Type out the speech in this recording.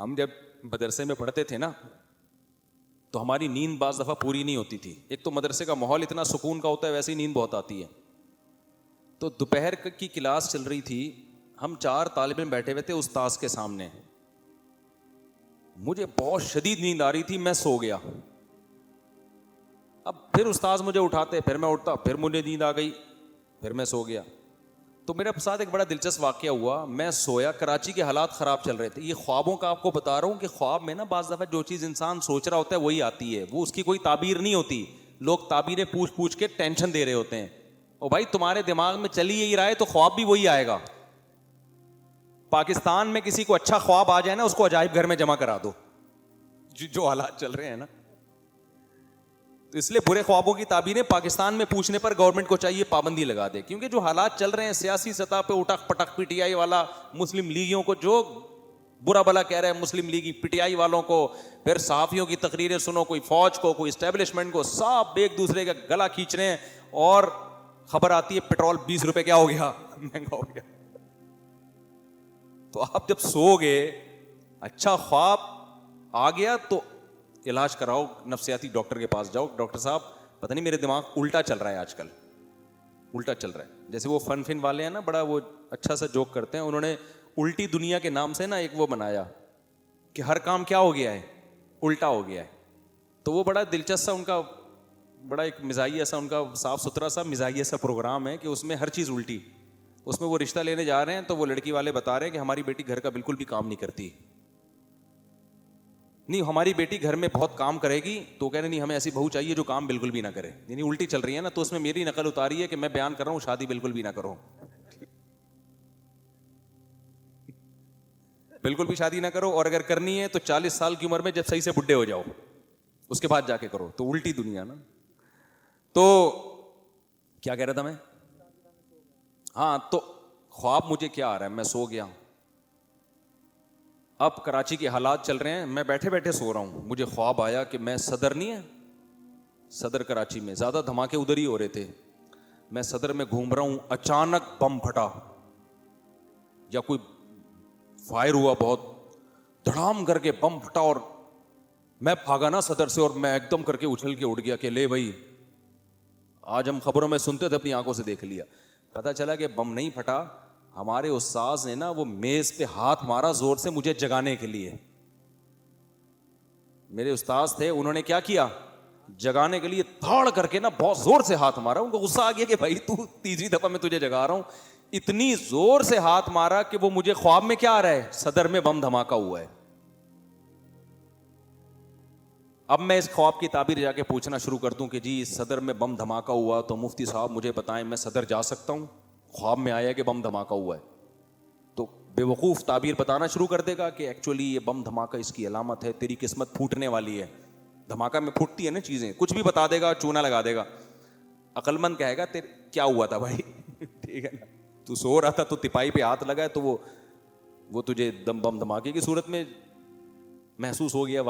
ہم جب مدرسے میں پڑھتے تھے نا تو ہماری نیند بعض دفعہ پوری نہیں ہوتی تھی. ایک تو مدرسے کا ماحول اتنا سکون کا ہوتا ہے, ویسے ہی نیند بہت آتی ہے. تو دوپہر کی کلاس چل رہی تھی, ہم 4 طالب علم بیٹھے ہوئے تھے استاذ کے سامنے. مجھے بہت شدید نیند آ رہی تھی, میں سو گیا. اب پھر استاذ مجھے اٹھاتے, پھر میں اٹھتا, پھر مجھے نیند آ گئی, پھر میں سو گیا. تو میرے ساتھ ایک بڑا دلچسپ واقعہ ہوا. میں سویا, کراچی کے حالات خراب چل رہے تھے. یہ خوابوں کا آپ کو بتا رہا ہوں کہ خواب میں نا بعض دفعہ جو چیز انسان سوچ رہا ہوتا ہے وہی آتی ہے, وہ اس کی کوئی تعبیر نہیں ہوتی. لوگ تعبیریں پوچھ پوچھ کے ٹینشن دے رہے ہوتے ہیں. اور بھائی تمہارے دماغ میں چل ہی رہا ہے تو خواب بھی وہی آئے گا. پاکستان میں کسی کو اچھا خواب آ جائے نا, اس کو عجائب گھر میں جمع کرا دو, جو حالات چل رہے ہیں نا. تو اس لیے برے خوابوں کی تعبیریں پاکستان میں پوچھنے پر گورنمنٹ کو چاہیے پابندی لگا دے, کیونکہ جو حالات چل رہے ہیں سیاسی سطح پہ اٹک پٹک, پی ٹی آئی والا مسلم لیگیوں کو جو برا بلا کہہ رہے ہیں, مسلم لیگی پی ٹی آئی والوں کو, پھر صحافیوں کی تقریریں سنو, کوئی فوج کو, کوئی اسٹیبلشمنٹ کو, سب ایک دوسرے کا گلا کھینچ رہے ہیں. اور خبر آتی ہے پیٹرول 20 روپے کیا ہو گیا, مہنگا ہو گیا. تو آپ جب سو گئے, اچھا خواب آ گیا تو علاج کراؤ, نفسیاتی ڈاکٹر کے پاس جاؤ. ڈاکٹر صاحب پتہ نہیں میرے دماغ الٹا چل رہا ہے آج کل, الٹا چل رہا ہے. جیسے وہ فن والے ہیں نا, بڑا وہ اچھا سا جوک کرتے ہیں, انہوں نے الٹی دنیا کے نام سے نا ایک وہ بنایا کہ ہر کام کیا ہو گیا ہے, الٹا ہو گیا ہے. تو وہ بڑا دلچسپ سا ان کا, بڑا ایک مزاحیہ سا ان کا صاف ستھرا سا مزاحیہ سا پروگرام ہے کہ اس میں ہر چیز الٹی. اس میں وہ رشتہ لینے جا رہے ہیں تو وہ لڑکی والے بتا رہے ہیں کہ ہماری بیٹی گھر کا بالکل بھی کام نہیں کرتی. نہیں, ہماری بیٹی گھر میں بہت کام کرے گی. تو کہہ رہے نہیں, ہمیں ایسی بہو چاہیے جو کام بالکل بھی نہ کرے. یعنی الٹی چل رہی ہے نا, تو اس میں میری نقل اتاری ہے کہ میں بیان کر رہا ہوں شادی بالکل بھی نہ کرو, بالکل بھی شادی نہ کرو. اور اگر کرنی ہے تو 40 سال کی عمر میں جب صحیح سے بڈھے ہو جاؤ, اس کے بعد جا کے کرو. تو الٹی دنیا نا. تو کیا کہہ رہا تھا میں, ہاں, تو خواب مجھے کیا آ رہا ہے, میں سو گیا. اب کراچی کے حالات چل رہے ہیں, میں بیٹھے بیٹھے سو رہا ہوں, مجھے خواب آیا کہ میں صدر, نہیں ہے صدر کراچی میں, زیادہ دھماکے ادھر ہی ہو رہے تھے, میں صدر میں گھوم رہا ہوں, اچانک بم پھٹا یا کوئی فائر ہوا, بہت دھڑام کر کے بم پھٹا, اور میں بھاگا نا صدر سے, اور میں ایک دم کر کے اچھل کے اٹھ گیا کہ لے بھائی, آج ہم خبروں میں سنتے تھے, اپنی آنکھوں سے دیکھ لیا. پتا چلا کہ بم نہیں پھٹا, ہمارے استاذ نے نا وہ میز پہ ہاتھ مارا زور سے مجھے جگانے کے لیے. میرے استاذ تھے, انہوں نے کیا کیا, جگانے کے لیے دھاڑ کر کے نا بہت زور سے ہاتھ مارا. ان کو غصہ آ گیا کہ بھائی تو تیسری دفعہ میں تجھے جگا رہا ہوں. اتنی زور سے ہاتھ مارا کہ وہ مجھے خواب میں کیا آ رہا ہے, صدر میں بم دھماکہ ہوا ہے. اب میں اس خواب کی تعبیر جا کے پوچھنا شروع کر دوں کہ جی صدر میں بم دھماکہ ہوا, تو مفتی صاحب مجھے بتائیں میں صدر جا سکتا ہوں؟ خواب میں آیا کہ بم دھماکہ ہوا ہے. تو بے وقوف تعبیر بتانا شروع کر دے گا کہ ایکچولی یہ بم دھماکہ اس کی علامت ہے, تیری قسمت پھوٹنے والی ہے. دھماکہ میں پھوٹتی ہے نا چیزیں, کچھ بھی بتا دے گا, چونا لگا دے گا. عقل مند کہے گا تیرے کیا ہوا تھا بھائی, ٹھیک ہے نا, تو سو رہا تھا تو تپائی پہ ہاتھ لگا ہے, تو وہ تجھے بم دھماکے کی صورت میں محسوس ہو گیا وہاں.